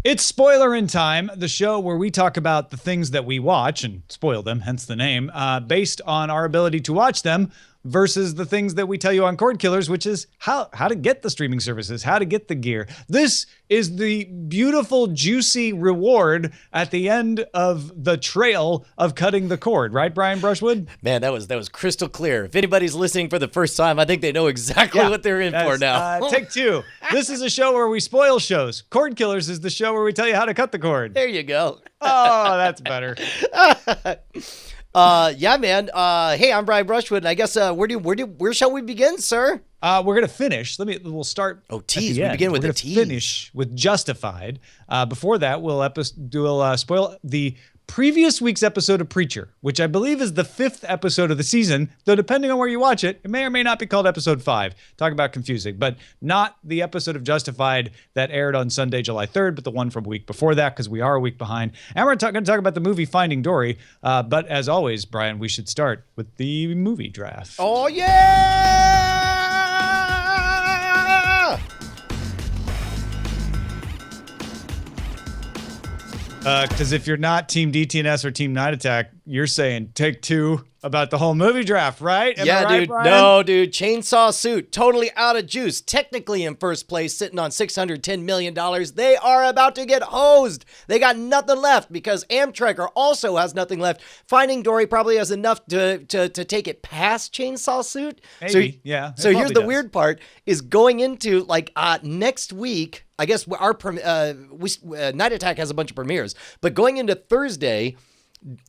It's Spoilerin time, the show where we talk about the things that we watch and spoil them, hence the name, based on our ability to watch them versus the things that we tell you on Cordkillers, which is how to get the streaming services, how to get the gear. This is the beautiful, juicy reward at the end of the trail of cutting the cord, right, Brian Brushwood? Man, that was crystal clear. If anybody's listening for the first time, I think they know exactly what they're in for now. Take two. This is a show where we spoil shows. Cordkillers is the show where we tell you how to cut the cord. There you go. Oh, that's better. Yeah, man. Hey, I'm Brian Brushwood, and I guess where shall we begin, sir? We're gonna finish. We'll start. Oh, tease. We begin with the tease. Finish with Justified. Before that, we'll spoil the previous week's episode of Preacher, which I believe is the 5th episode of the season. Though depending on where you watch it, it may or may not be called episode 5. Talk about confusing, but not the episode of Justified that aired on Sunday, July 3rd, but the one from a week before that, because we are a week behind. And we're going to talk about the movie Finding Dory. But as always, Brian, we should start with the movie draft. Oh yeah! Because if you're not Team DTNS or Team Night Attack, you're saying take two about the whole movie draft, right? Yeah, right, dude. Brian? No, dude. Chainsaw Suit, totally out of juice. Technically in first place, sitting on $610 million. They are about to get hosed. They got nothing left because Amtrak also has nothing left. Finding Dory probably has enough to take it past Chainsaw Suit. Maybe, yeah. So here's the weird part is going into next week. I guess our Night Attack has a bunch of premieres, but going into Thursday,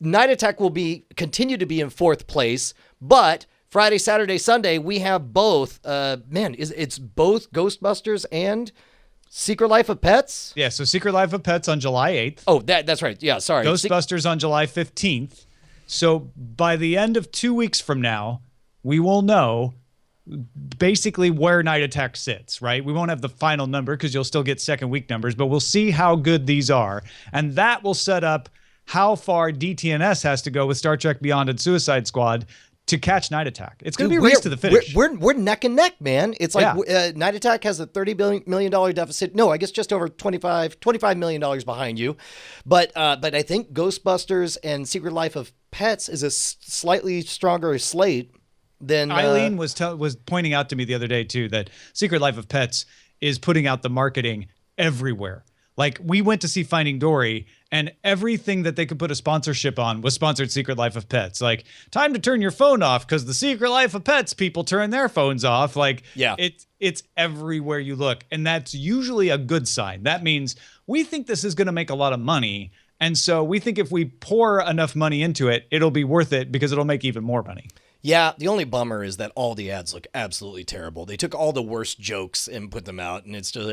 Night Attack will continue to be in 4th place, but Friday, Saturday, Sunday we have both. It's both Ghostbusters and Secret Life of Pets. Yeah, so Secret Life of Pets on July 8th. Oh, that's right. Yeah, sorry. Ghostbusters on July 15th. So by the end of 2 weeks from now, we will know basically where Night Attack sits, right? We won't have the final number because you'll still get second week numbers, but we'll see how good these are. And that will set up how far DTNS has to go with Star Trek Beyond and Suicide Squad to catch Night Attack. It's going to be a race to the finish. We're neck and neck, man. It's like Night Attack has a $30 million deficit. No, I guess just over $25 million behind you. But I think Ghostbusters and Secret Life of Pets is a slightly stronger slate. Then Eileen was pointing out to me the other day too that Secret Life of Pets is putting out the marketing everywhere. Like we went to see Finding Dory and everything that they could put a sponsorship on was sponsored Secret Life of Pets. Like time to turn your phone off because the Secret Life of Pets people turn their phones off. Like it's everywhere you look. And that's usually a good sign. That means we think this is going to make a lot of money. And so we think if we pour enough money into it, it'll be worth it because it'll make even more money. Yeah, the only bummer is that all the ads look absolutely terrible. They took all the worst jokes and put them out, and it's just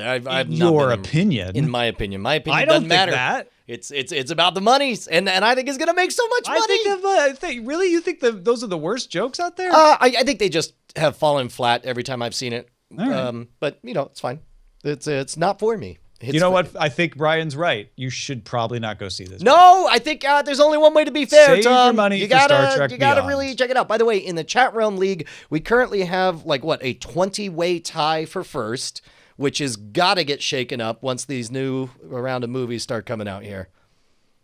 Your opinion. In my opinion, I doesn't don't matter. Think that. It's about the money, and I think it's gonna make so much money. Really, you think those are the worst jokes out there? I think they just have fallen flat every time I've seen it. Right. But it's fine. It's not for me. You know what? I think Brian's right. You should probably not go see this. No, I think there's only one way to be fair, Save Tom. your money you for Star Trek You gotta Beyond. really check it out. By the way, in the Chat Realm League, we currently have a 20-way tie for first, which has got to get shaken up once these new round of movies start coming out here.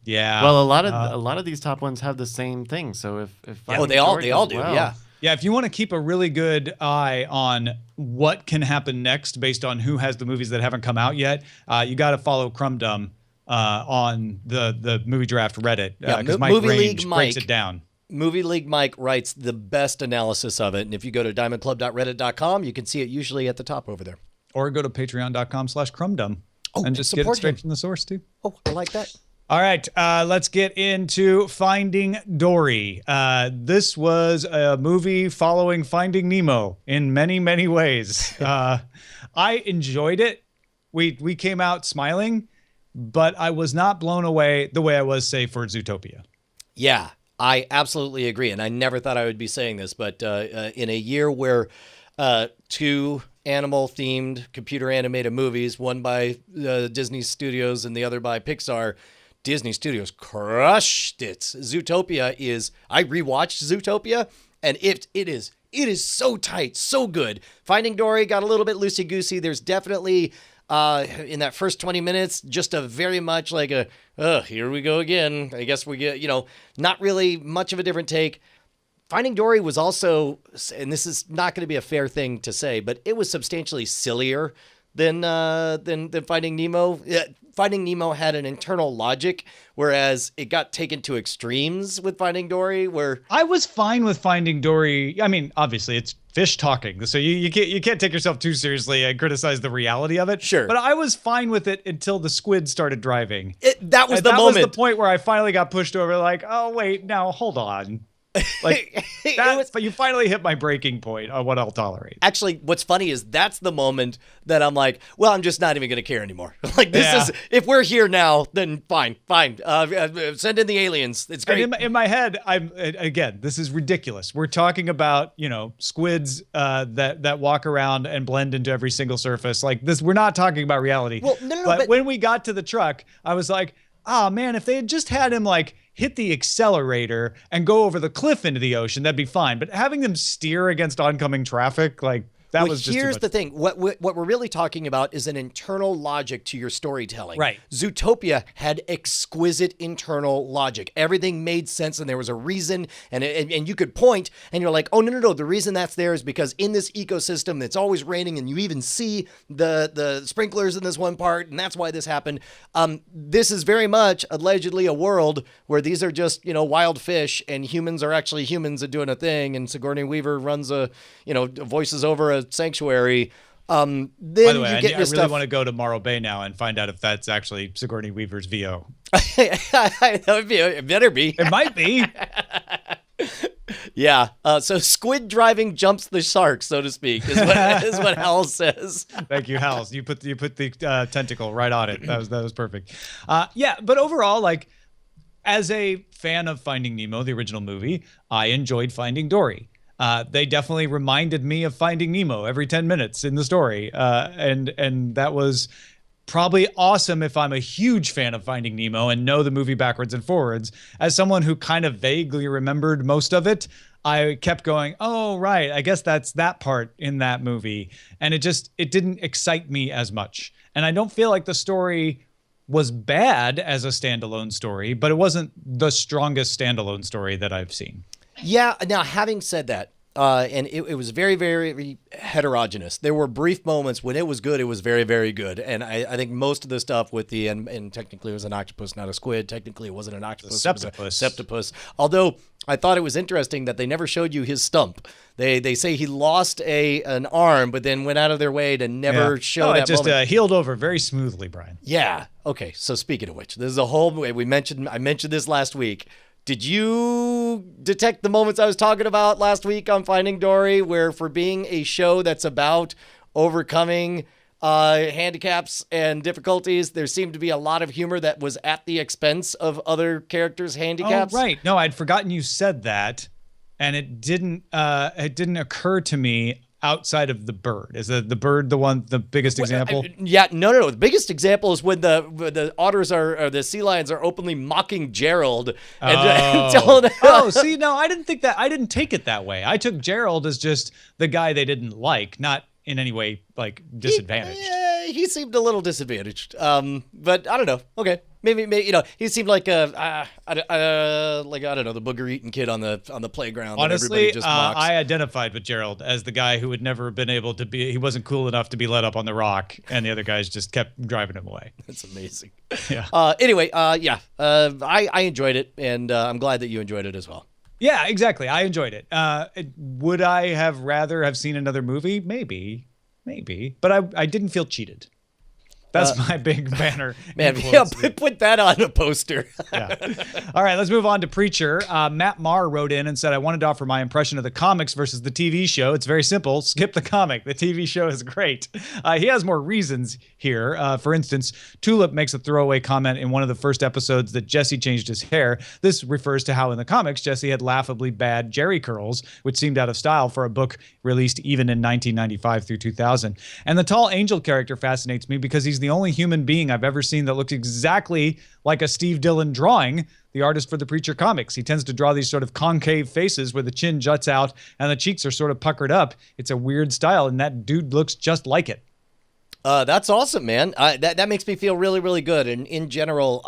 Yeah. Well, a lot of these top ones have the same thing. So if they all do. Well, yeah. Yeah, if you want to keep a really good eye on what can happen next based on who has the movies that haven't come out yet, you got to follow Crumdum on the movie draft Reddit because Mike Range breaks it down. Movie League Mike writes the best analysis of it, and if you go to diamondclub.reddit.com, you can see it usually at the top over there. Or go to patreon.com/Crumdum and just get it straight from the source too. Oh, I like that. All right, let's get into Finding Dory. This was a movie following Finding Nemo in many, many ways. I enjoyed it. We came out smiling, but I was not blown away the way I was, say, for Zootopia. Yeah, I absolutely agree. And I never thought I would be saying this, but in a year where two animal-themed computer-animated movies, one by Disney Studios and the other by Pixar, Disney Studios crushed it. Zootopia I rewatched Zootopia, and it is so tight, so good. Finding Dory got a little bit loosey-goosey. There's definitely in that first 20 minutes, just a very much like here we go again. I guess we get, not really much of a different take. Finding Dory was also, and this is not going to be a fair thing to say, but it was substantially sillier than Finding Nemo. Finding Nemo had an internal logic, whereas it got taken to extremes with Finding Dory. Where I was fine with Finding Dory. I mean, obviously it's fish talking, so you can't take yourself too seriously and criticize the reality of it. Sure, but I was fine with it until the squid started driving. That was the moment. That was the point where I finally got pushed over. Like, oh wait, now hold on. Like but you finally hit my breaking point on what I'll tolerate. Actually, what's funny is that's the moment that I'm like, well, I'm just not even going to care anymore. Like this is, if we're here now, then fine. Send in the aliens. It's great. And in my head, this is ridiculous. We're talking about, squids that walk around and blend into every single surface. Like this, we're not talking about reality. Well, no, but when we got to the truck, I was like, oh man, if they had just had him like hit the accelerator and go over the cliff into the ocean, that'd be fine. But having them steer against oncoming traffic, like that was just here's the thing. What we're really talking about is an internal logic to your storytelling. Right. Zootopia had exquisite internal logic. Everything made sense, and there was a reason, and you could point, and you're like, oh no, the reason that's there is because in this ecosystem it's always raining, and you even see the sprinklers in this one part, and that's why this happened. This is very much allegedly a world where these are just wild fish, and humans are actually humans and doing a thing, and Sigourney Weaver runs voices over a sanctuary. Then by the way, you get I really want to go to Morro Bay now and find out if that's actually Sigourney Weaver's VO. That would be. It better be. It might be. Yeah. So squid driving jumps the shark, so to speak, is what Hal says. Thank you, Hal. You put the tentacle right on it. That was perfect. Yeah, but overall, like as a fan of Finding Nemo, the original movie, I enjoyed Finding Dory. They definitely reminded me of Finding Nemo every 10 minutes in the story. And that was probably awesome if I'm a huge fan of Finding Nemo and know the movie backwards and forwards. As someone who kind of vaguely remembered most of it, I kept going, oh, right, I guess that's that part in that movie. And it didn't excite me as much. And I don't feel like the story was bad as a standalone story, but it wasn't the strongest standalone story that I've seen. Yeah. Now, having said that, and it was very, very heterogeneous. There were brief moments when it was good. It was very, very good. And I think most of the stuff with and technically it was an octopus, not a squid. Technically it wasn't an octopus. It was a septopus. Although I thought it was interesting that they never showed you his stump. They say he lost an arm, but then went out of their way to never show that moment. It just healed over very smoothly, Brian. Yeah. Okay. So speaking of which, this is a whole way I mentioned this last week. Did you detect the moments I was talking about last week on Finding Dory, where for being a show that's about overcoming handicaps and difficulties, there seemed to be a lot of humor that was at the expense of other characters' handicaps? Oh, right. No, I'd forgotten you said that, and it didn't occur to me outside of the bird. Is the bird the biggest example? Yeah, no. The biggest example is when the otters or the sea lions are openly mocking Gerald and telling him. Oh, see, no, I didn't think that. I didn't take it that way. I took Gerald as just the guy they didn't like, not in any way like disadvantaged. He seemed a little disadvantaged. But I don't know. Okay. Maybe he seemed like I don't know, the booger eating kid on the playground. Honestly, just mocks. I identified with Gerald as the guy who had never been able to be. He wasn't cool enough to be let up on the rock, and the other guys just kept driving him away. That's amazing. Yeah. Anyway, I enjoyed it, and I'm glad that you enjoyed it as well. Yeah, exactly. I enjoyed it. Would I have rather have seen another movie? Maybe, but I didn't feel cheated. That's my big banner. Man, yeah, put that on a poster. Yeah. All right, let's move on to Preacher. Matt Marr wrote in and said, I wanted to offer my impression of the comics versus the TV show. It's very simple. Skip the comic. The TV show is great. He has more reasons here. For instance, Tulip makes a throwaway comment in one of the first episodes that Jesse changed his hair. This refers to how in the comics, Jesse had laughably bad Jerry curls, which seemed out of style for a book released even in 1995 through 2000. And the tall angel character fascinates me because he's the only human being I've ever seen that looks exactly like a Steve Dillon drawing, the artist for the Preacher comics. He tends to draw these sort of concave faces where the chin juts out and the cheeks are sort of puckered up. It's a weird style, and that dude looks just like it. That's awesome, man. That makes me feel really, really good. And in general,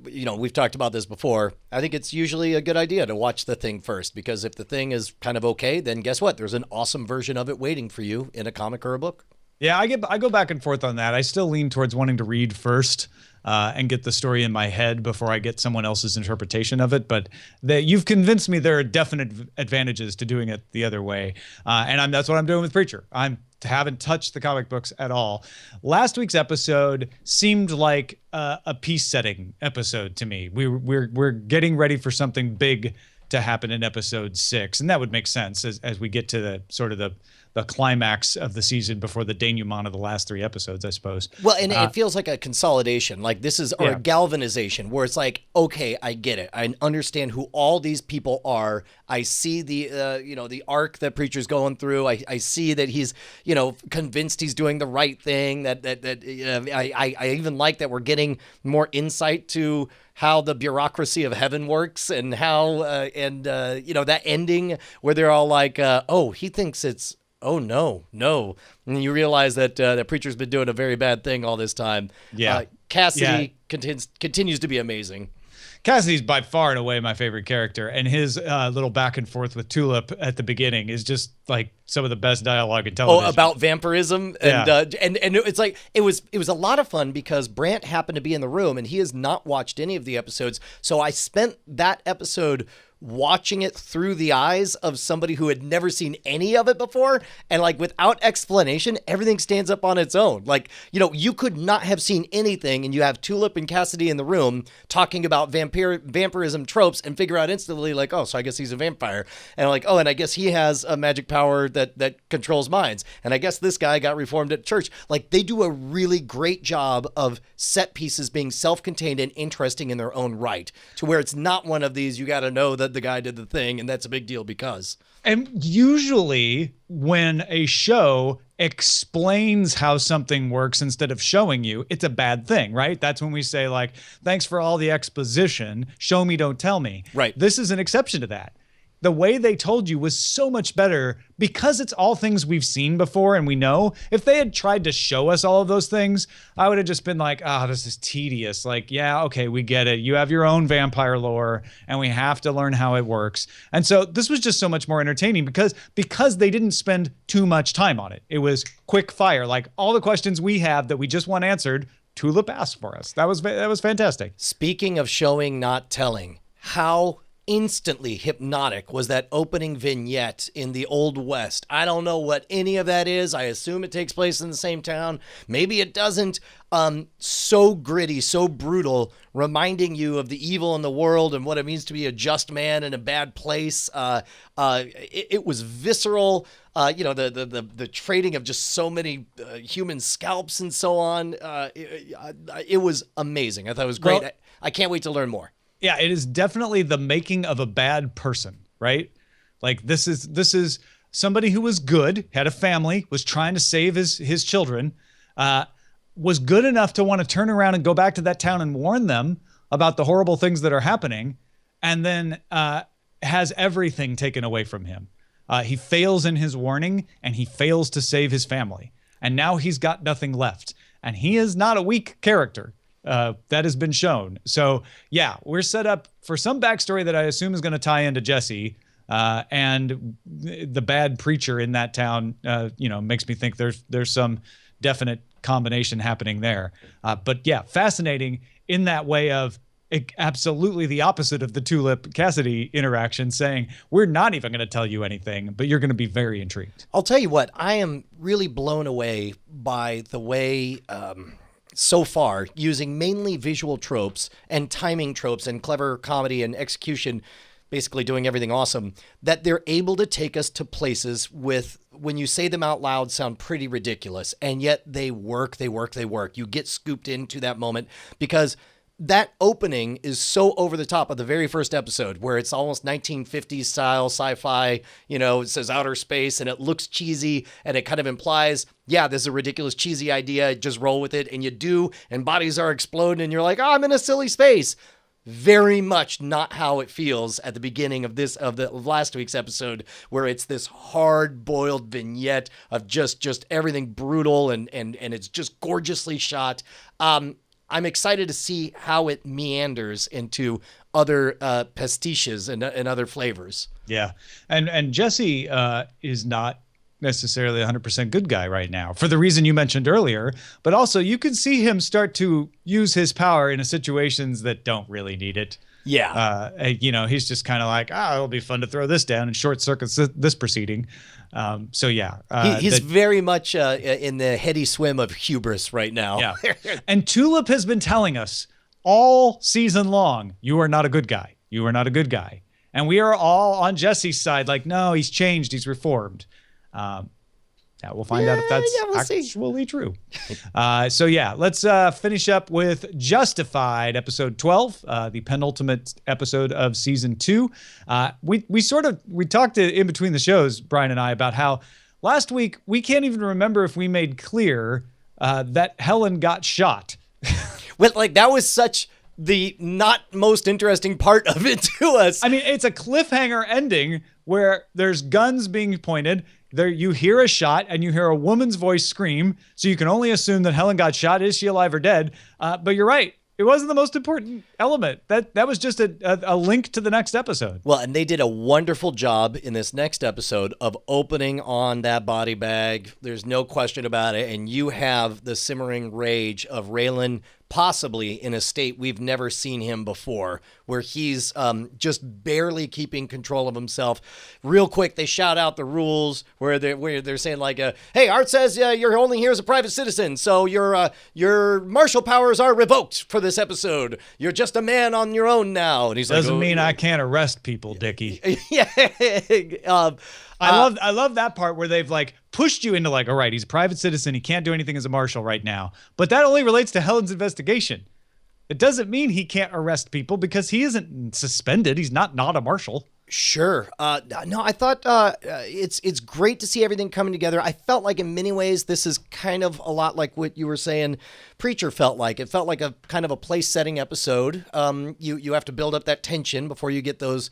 we've talked about this before. I think it's usually a good idea to watch the thing first, because if the thing is kind of okay, then guess what? There's an awesome version of it waiting for you in a comic or a book. Yeah, I go back and forth on that. I still lean towards wanting to read first and get the story in my head before I get someone else's interpretation of it. But you've convinced me there are definite advantages to doing it the other way, and that's what I'm doing with Preacher. I haven't touched the comic books at all. Last week's episode seemed like a piece-setting episode to me. We're getting ready for something big to happen in episode 6, and that would make sense as we get to the sort of the climax of the season before the denouement of the last 3 episodes, I suppose. Well, and it feels like a consolidation, like this is, or a galvanization, where it's like, okay, I get it. I understand who all these people are. I see the, the arc that Preacher's going through. I see that he's, convinced he's doing the right thing. I even like that we're getting more insight to how the bureaucracy of heaven works, and how, that ending where they're all like, oh, he thinks it's, oh, no. And you realize that that Preacher's been doing a very bad thing all this time. Yeah. Cassidy continues to be amazing. Cassidy's by far and away my favorite character, and his little back and forth with Tulip at the beginning is just like some of the best dialogue in television. Oh, about vampirism, and it's like it was a lot of fun because Brant happened to be in the room and he has not watched any of the episodes, so I spent that episode watching it through the eyes of somebody who had never seen any of it before, and like without explanation, everything stands up on its own. Like, you could not have seen anything, and you have Tulip and Cassidy in the room talking about vampirism tropes and figure out instantly like, oh, so I guess he's a vampire, and like, oh, and I guess he has a magic power that controls minds, and I guess this guy got reformed at church. Like, they do a really great job of set pieces being self-contained and interesting in their own right, to where it's not one of these, you got to know that the guy did the thing, and that's a big deal because. And usually when a show explains how something works instead of showing you, it's a bad thing, right? That's when we say, like, thanks for all the exposition, show me, don't tell me. Right. This is an exception to that. The way they told you was so much better because it's all things we've seen before and we know. If they had tried to show us all of those things, I would have just been like, this is tedious. Like, yeah, okay, we get it. You have your own vampire lore and we have to learn how it works. And so this was just so much more entertaining because they didn't spend too much time on it. It was quick fire. Like all the questions we have that we just want answered, Tulip asked for us. That was fantastic. Speaking of showing, not telling, how instantly hypnotic was that opening vignette in the Old West. I don't know what any of that is. I assume it takes place in the same town. Maybe it doesn't. So gritty, so brutal, reminding you of the evil in the world and what it means to be a just man in a bad place. It was visceral. The trading of just so many human scalps and so on. It was amazing. I thought it was great. Well, I can't wait to learn more. Yeah, it is definitely the making of a bad person, right? Like this is somebody who was good, had a family, was trying to save his children, was good enough to want to turn around and go back to that town and warn them about the horrible things that are happening, and then has everything taken away from him. He fails in his warning, and he fails to save his family. And now he's got nothing left. And he is not a weak character. That has been shown. So yeah, we're set up for some backstory that I assume is going to tie into Jesse, and the bad preacher in that town. Makes me think there's some definite combination happening there. But yeah, fascinating in that way of absolutely the opposite of the Tulip Cassidy interaction, saying we're not even going to tell you anything, but you're going to be very intrigued. I'll tell you what, I am really blown away by the way. So far, using mainly visual tropes and timing tropes and clever comedy and execution, basically doing everything awesome, that they're able to take us to places with, when you say them out loud, sound pretty ridiculous, and yet they work. You get scooped into that moment because that opening is so over the top of the very first episode where it's almost 1950s style sci-fi, it says outer space and it looks cheesy and it kind of implies, yeah, this is a ridiculous, cheesy idea. Just roll with it. And you do, and bodies are exploding and you're like, oh, I'm in a silly space. very much not how it feels at the beginning of last week's episode, where it's this hard-boiled vignette of just everything brutal and it's just gorgeously shot. I'm excited to see how it meanders into other pastiches and other flavors. Yeah, and Jesse is not necessarily 100% good guy right now for the reason you mentioned earlier, but also you can see him start to use his power in situations that don't really need it. Yeah. He's just kind of like, it'll be fun to throw this down and short circuits this proceeding. He's very much in the heady swim of hubris right now. Yeah. And Tulip has been telling us all season long, you are not a good guy. You are not a good guy. And we are all on Jesse's side, like, no, he's changed. He's reformed. We'll find out if that's actually true. Let's finish up with Justified, episode 12, the penultimate episode of season 2. We talked in between the shows, Brian and I, about how last week we can't even remember if we made clear that Helen got shot. Well, that was such the not most interesting part of it to us. I mean, it's a cliffhanger ending where there's guns being pointed. There, you hear a shot and you hear a woman's voice scream, so you can only assume that Helen got shot. Is she alive or dead? But you're right. It wasn't the most important element. That was just a link to the next episode. Well, and they did a wonderful job in this next episode of opening on that body bag. There's no question about it. And you have the simmering rage of Raylan possibly in a state we've never seen him before, where he's just barely keeping control of himself. Real quick, they shout out the rules where they're saying like, "Hey, Art says you're only here as a private citizen, so your martial powers are revoked for this episode. You're just a man on your own now." And he's like, "Doesn't mean I can't arrest people, Dickie." Yeah. I love that part where they've like pushed you into like, all right, he's a private citizen. He can't do anything as a marshal right now. But that only relates to Helen's investigation. It doesn't mean he can't arrest people because he isn't suspended. He's not a marshal. Sure. No, I thought it's great to see everything coming together. I felt like in many ways this is kind of a lot like what you were saying Preacher felt like. It felt like a kind of a place-setting episode. You have to build up that tension before you get those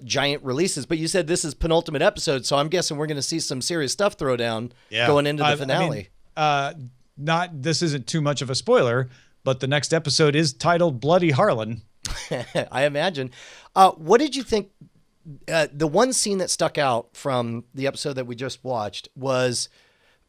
giant releases. But you said this is penultimate episode, so I'm guessing we're going to see some serious stuff throw down going into the finale. This isn't too much of a spoiler, but the next episode is titled Bloody Harlan. I imagine. What did you think? The one scene that stuck out from the episode that we just watched was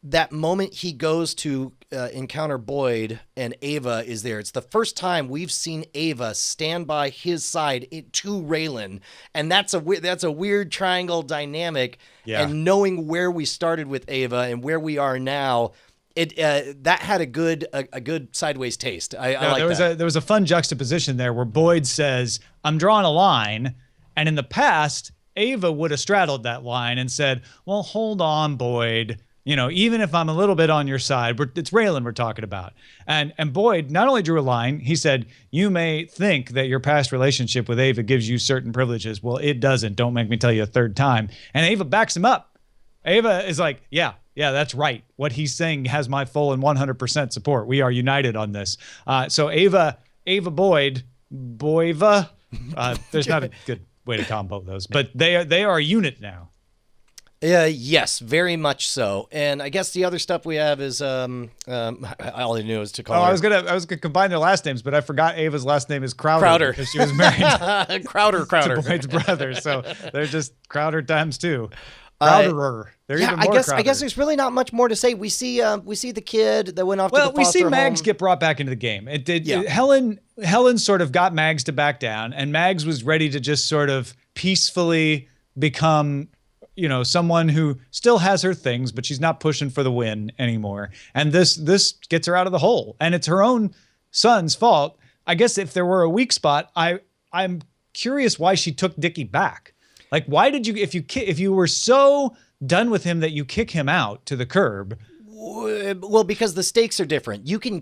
that moment he goes to encounter Boyd and Ava is there. It's the first time we've seen Ava stand by his side to Raylan, and that's a weird triangle dynamic. Yeah. And knowing where we started with Ava and where we are now, that had a good sideways taste. I like that. There was a fun juxtaposition there where Boyd says, "I'm drawing a line," and in the past, Ava would have straddled that line and said, "Well, hold on, Boyd. Even if I'm a little bit on your side, it's Raylan we're talking about." And Boyd not only drew a line, he said, "You may think that your past relationship with Ava gives you certain privileges. Well, it doesn't. Don't make me tell you a third time." And Ava backs him up. Ava is like, yeah, that's right. What he's saying has my full and 100% support. We are united on this. So Ava Boyd, Boyva, there's not a good way to combo those, but they are a unit now. Yes, very much so. And I guess the other stuff we have is all I knew was to call her. I was gonna combine their last names, but I forgot Ava's last name is Crowder. Because she was married Crowder to Boyd's brother. So they're just Crowder times two. Crowderer. I guess there's really not much more to say. We see the kid that went off to the foster home. We see Mags get brought back into the game. Helen sort of got Mags to back down, and Mags was ready to just sort of peacefully become, someone who still has her things, but she's not pushing for the win anymore. And this gets her out of the hole, and it's her own son's fault. I guess if there were a weak spot, I'm curious why she took Dickie back. Like, why did you, if you were so done with him that you kick him out to the curb? Well, because the stakes are different. You can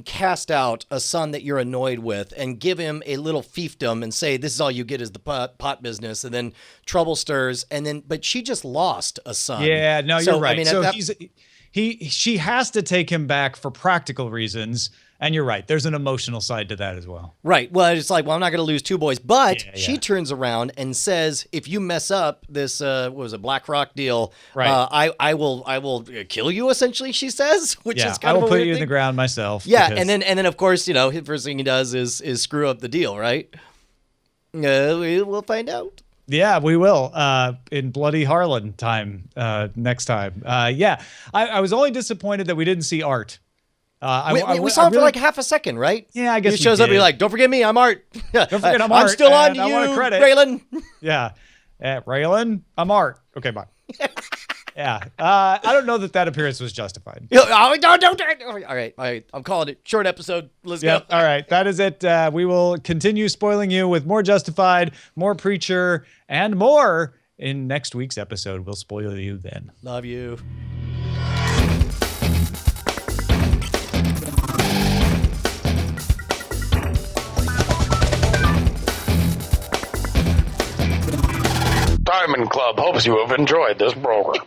cast out a son that you're annoyed with and give him a little fiefdom and say, this is all you get is the pot business. And then trouble stirs. But she just lost a son. Yeah, no, you're right. She has to take him back for practical reasons. And you're right. There's an emotional side to that as well. Right. Well, it's like, well, I'm not going to lose two boys. But Yeah, she yeah. turns around and says, if you mess up this, what was it, BlackRock deal, Right. I will kill you, essentially, she says, which Yeah, is I kind of will a put weird you in thing. the ground myself. Yeah, because- and then of course, you know, the first thing he does is screw up the deal, right? We'll find out. Yeah, we will. In Bloody Harlan time next time. Yeah, I was only disappointed that we didn't see Art. We saw him for like half a second, right? Yeah, I guess he we shows up. did. He's like, "Don't forget me, I'm Art. Don't forget I'm Art, still on and you, I want a credit." Raylan." Yeah, Raylan, I'm Art. Okay, bye. Yeah, I don't know that appearance was justified. Oh, don't. All right. I'm calling it. Short episode. Let's Yep. go. All right. That is it. We will continue spoiling you with more Justified, more Preacher, and more in next week's episode. We'll spoil you then. Love you. Diamond Club hopes you have enjoyed this program.